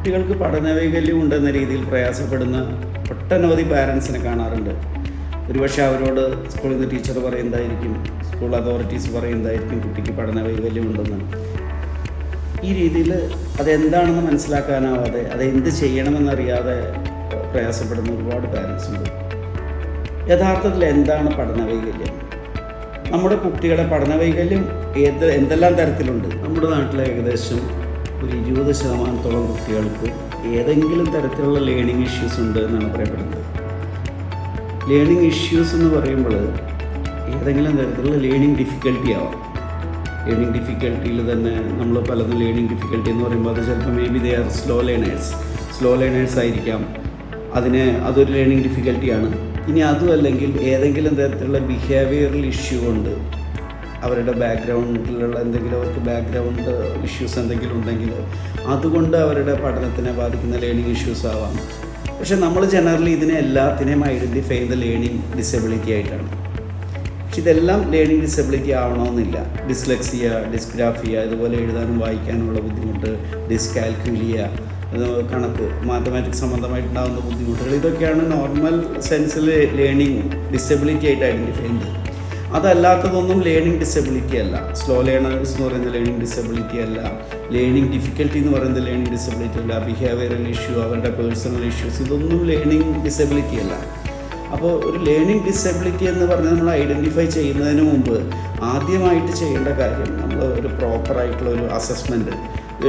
കുട്ടികൾക്ക് പഠനവൈകല്യം ഉണ്ടെന്ന രീതിയിൽ പ്രയാസപ്പെടുന്ന ഒട്ടനവധി പാരൻസിനെ കാണാറുണ്ട്. ഒരുപക്ഷെ അവരോട് സ്കൂളിൽ നിന്ന് ടീച്ചർ പറയുന്നതായിരിക്കും, സ്കൂൾ അതോറിറ്റീസ് പറയുന്നതായിരിക്കും കുട്ടിക്ക് പഠനവൈകല്യം ഉണ്ടെന്ന്. ഈ രീതിയിൽ അതെന്താണെന്ന് മനസ്സിലാക്കാനാവാതെ അതെന്ത് ചെയ്യണമെന്നറിയാതെ പ്രയാസപ്പെടുന്ന ഒരുപാട് പാരൻസ് ഉണ്ട്. യഥാർത്ഥത്തിൽ എന്താണ് പഠനവൈകല്യം? നമ്മുടെ കുട്ടികളെ പഠനവൈകല്യം എന്തെല്ലാം തരത്തിലുണ്ട്? നമ്മുടെ നാട്ടിൽ ഏകദേശം ഒരു 20% കുട്ടികൾക്ക് ഏതെങ്കിലും തരത്തിലുള്ള ലേണിംഗ് ഇഷ്യൂസ് ഉണ്ട് എന്നാണ് പറയപ്പെടുന്നത്. ലേണിംഗ് ഇഷ്യൂസ് എന്ന് പറയുമ്പോൾ ഏതെങ്കിലും തരത്തിലുള്ള ലേണിംഗ് ഡിഫിക്കൽട്ടി ആവാം. ലേണിംഗ് ഡിഫിക്കൽട്ടിയിൽ തന്നെ നമ്മൾ പലതും ലേണിംഗ് ഡിഫിക്കൽട്ടി എന്ന് പറയുമ്പോൾ അത് ചിലപ്പോൾ may be they are slow learners ആയിരിക്കാം. അതൊരു ലേണിംഗ് ഡിഫിക്കൽട്ടിയാണ്. ഇനി അതും അല്ലെങ്കിൽ ഏതെങ്കിലും തരത്തിലുള്ള ബിഹേവിയറൽ ഇഷ്യൂ കൊണ്ട് അവരുടെ ബാക്ക്ഗ്രൗണ്ടിലുള്ള അവർക്ക് ബാക്ക്ഗ്രൗണ്ട് ഇഷ്യൂസ് എന്തെങ്കിലും ഉണ്ടെങ്കിൽ അതുകൊണ്ട് അവരുടെ പഠനത്തിനെ ബാധിക്കുന്ന ലേണിംഗ് ഇഷ്യൂസ് ആവാം. പക്ഷെ നമ്മൾ ജനറലി ഇതിനെ എല്ലാത്തിനെയും ഐഡൻറ്റിഫൈ ചെയ്ത ലേണിംഗ് ഡിസബിലിറ്റി ആയിട്ടാണ്. പക്ഷെ ഇതെല്ലാം ലേണിംഗ് ഡിസബിലിറ്റി ആവണമെന്നില്ല. ഡിസ്ലെക്സിയ, ഡിസ്ഗ്രാഫിയ, ഇതുപോലെ എഴുതാനും വായിക്കാനുമുള്ള ബുദ്ധിമുട്ട്, ഡിസ്കാൽക്കുലിയ, കണക്ക്, മാത്തമാറ്റിക്സ് സംബന്ധമായിട്ടുണ്ടാകുന്ന ബുദ്ധിമുട്ടുകൾ, ഇതൊക്കെയാണ് നോർമൽ സെൻസിൽ ലേണിംഗ് ഡിസബിലിറ്റി ആയിട്ട് ഐഡൻറ്റിഫൈ ചെയ്യുന്നത്. അതല്ലാത്തതൊന്നും ലേണിംഗ് ഡിസബിലിറ്റി അല്ല. സ്ലോ ലേണേഴ്സ് എന്ന് പറയുന്ന ലേണിംഗ് ഡിസബിലിറ്റി അല്ല, ലേണിംഗ് ഡിഫിക്കൽട്ടി എന്ന് പറയുന്നത് ലേണിംഗ് ഡിസബിലിറ്റി അല്ല, ബിഹേവിയറൽ ഇഷ്യൂ, അവരുടെ പേഴ്സണൽ ഇഷ്യൂസ്, ഇതൊന്നും ലേണിംഗ് ഡിസബിലിറ്റി അല്ല. അപ്പോൾ ഒരു ലേണിംഗ് ഡിസബിലിറ്റി എന്ന് പറഞ്ഞാൽ നമ്മൾ ഐഡൻറ്റിഫൈ ചെയ്യുന്നതിന് മുമ്പ് ആദ്യമായിട്ട് ചെയ്യേണ്ട കാര്യം നമ്മൾ ഒരു പ്രോപ്പറായിട്ടുള്ള ഒരു അസസ്മെൻറ്റ്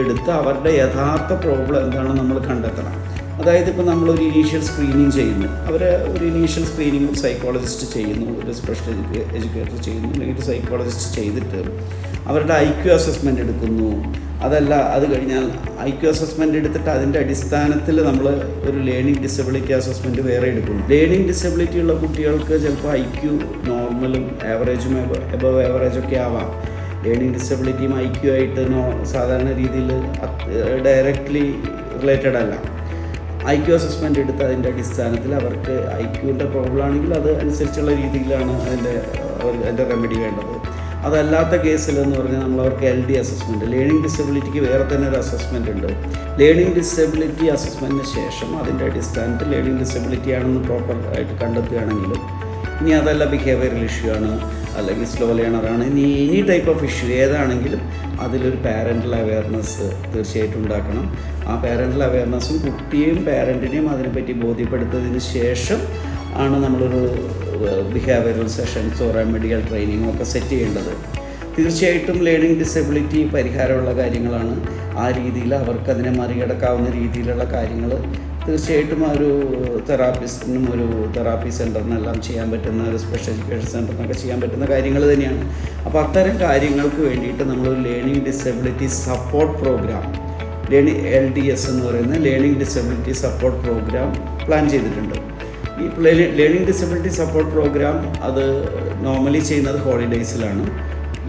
എടുത്ത് അവരുടെ യഥാർത്ഥ പ്രോബ്ലം എന്താണെന്ന് നമ്മൾ കണ്ടെത്തണം. അതായത് ഇപ്പോൾ നമ്മളൊരു ഇനീഷ്യൽ സ്ക്രീനിങ് ചെയ്യുന്നു, ഒരു ഇനീഷ്യൽ സ്ക്രീനിങ് ഒരു സൈക്കോളജിസ്റ്റ് ചെയ്യുന്നു, ഒരു സ്പെഷ്യൽ എഡ്യൂക്കേറ്റർ ചെയ്യുന്നു, അല്ലെങ്കിൽ ഒരു സൈക്കോളജിസ്റ്റ് ചെയ്തിട്ട് അവരുടെ IQ അസസ്മെൻ്റ് എടുക്കുന്നു. അത് കഴിഞ്ഞാൽ IQ അസസ്മെൻ്റ് എടുത്തിട്ട് അതിൻ്റെ അടിസ്ഥാനത്തിൽ നമ്മൾ ഒരു ലേണിംഗ് ഡിസബിലിറ്റി അസസ്മെൻറ്റ് വേറെ എടുക്കുന്നു. ലേണിംഗ് ഡിസബിലിറ്റി ഉള്ള കുട്ടികൾക്ക് ചിലപ്പോൾ IQ നോർമലും ആവറേജും എബവ് ആവറേജൊക്കെ ആവാം. ലേണിംഗ് ഡിസബിലിറ്റിയും IQ ആയിട്ട് സാധാരണ രീതിയിൽ ഡയറക്റ്റ്ലി റിലേറ്റഡ് അല്ല. IQ അസസ്മെൻ്റ് എടുത്ത് അതിൻ്റെ അടിസ്ഥാനത്തിൽ അവർക്ക് IQൻ്റെ പ്രോബ്ലം ആണെങ്കിൽ അത് അനുസരിച്ചുള്ള രീതിയിലാണ് അതിൻ്റെ റെമഡി വേണ്ടത്. അതല്ലാത്ത കേസിലെന്ന് പറഞ്ഞാൽ നമ്മൾ അവർക്ക് LD അസസ്മെൻറ്റ്, ലേണിംഗ് ഡിസബിലിറ്റിക്ക് വേറെ തന്നെ ഒരു അസസ്മെൻ്റ് ഉണ്ട്. ലേണിംഗ് ഡിസബിലിറ്റി അസസ്മെൻറ്റിന് ശേഷം അതിൻ്റെ അടിസ്ഥാനത്തിൽ ലേണിംഗ് ഡിസബിലിറ്റി ആണെന്ന് പ്രോപ്പറായിട്ട് കണ്ടെത്തുകയാണെങ്കിലും, ഇനി അതല്ല ബിഹേവിയറൽ ഇഷ്യൂ ആണ്, അല്ലെങ്കിൽ സ്ലോ ലേണറാണ്, എനി ടൈപ്പ് ഓഫ് ഇഷ്യൂ ഏതാണെങ്കിലും അതിലൊരു പാരൻ്റൽ അവെയർനെസ് തീർച്ചയായിട്ടും ഉണ്ടാക്കണം. ആ പാരൻ്റൽ അവെയർനെസ്സും കുട്ടിയെയും പാരൻറ്റിനെയും അതിനെപ്പറ്റി ബോധ്യപ്പെടുത്തതിന് ശേഷം ആണ് നമ്മളൊരു ബിഹേവിയറൽ സെഷൻസോ റെമഡിയൽ ട്രെയിനിങ്ങോ ഒക്കെ സെറ്റ് ചെയ്യേണ്ടത്. തീർച്ചയായിട്ടും ലേണിംഗ് ഡിസബിലിറ്റി പരിഹാരമുള്ള കാര്യങ്ങളാണ്. ആ രീതിയിൽ അവർക്ക് അതിനെ മറികടക്കാവുന്ന രീതിയിലുള്ള കാര്യങ്ങൾ തീർച്ചയായിട്ടും ഒരു തെറാപ്പിസ്റ്റിനും ഒരു തെറാപ്പി സെൻറ്ററിനെല്ലാം ചെയ്യാൻ പറ്റുന്ന, ഒരു സ്പെഷ്യൽ എഡ്യൂക്കേഷൻ സെൻറ്ററിനൊക്കെ ചെയ്യാൻ പറ്റുന്ന കാര്യങ്ങൾ തന്നെയാണ്. അപ്പോൾ അത്തരം കാര്യങ്ങൾക്ക് വേണ്ടിയിട്ട് നമ്മളൊരു learning disability support program, LDS എന്ന് പറയുന്ന learning disability support program plan ചെയ്തിട്ടുണ്ട്. ഈ ലേണിംഗ് ഡിസബിലിറ്റി സപ്പോർട്ട് പ്രോഗ്രാം അത് നോർമലി ചെയ്യുന്നത് ഹോളിഡേയ്സിലാണ്.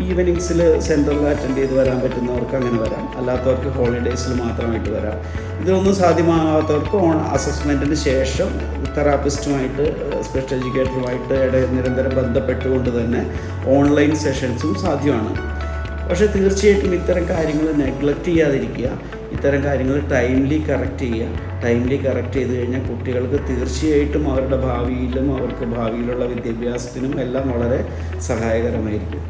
ഈവനിങ്സിൽ സെൻറ്ററിൽ അറ്റൻഡ് ചെയ്ത് വരാൻ പറ്റുന്നവർക്ക് അങ്ങനെ വരാം, അല്ലാത്തവർക്ക് ഹോളിഡേയ്സിൽ മാത്രമായിട്ട് വരാം. ഇതൊന്നും സാധ്യമാകാത്തവർക്ക് അസസ്മെൻറ്റിന് ശേഷം തെറാപ്പിസ്റ്റുമായിട്ട്, സ്പെഷ്യൽ എഡ്യൂക്കേറ്ററുമായിട്ട് നിരന്തരം ബന്ധപ്പെട്ടുകൊണ്ട് തന്നെ ഓൺലൈൻ സെഷൻസും സാധ്യമാണ്. പക്ഷേ തീർച്ചയായിട്ടും ഇത്തരം കാര്യങ്ങൾ നെഗ്ലക്റ്റ് ചെയ്യാതിരിക്കുക. ഇത്തരം കാര്യങ്ങൾ ടൈംലി കറക്റ്റ് ചെയ്യുക. ടൈംലി കറക്റ്റ് ചെയ്ത് കഴിഞ്ഞാൽ കുട്ടികൾക്ക് തീർച്ചയായിട്ടും അവരുടെ ഭാവിയിലും അവർക്ക് ഭാവിയിലുള്ള വിദ്യാഭ്യാസത്തിനും എല്ലാം വളരെ സഹായകരമായിരിക്കും.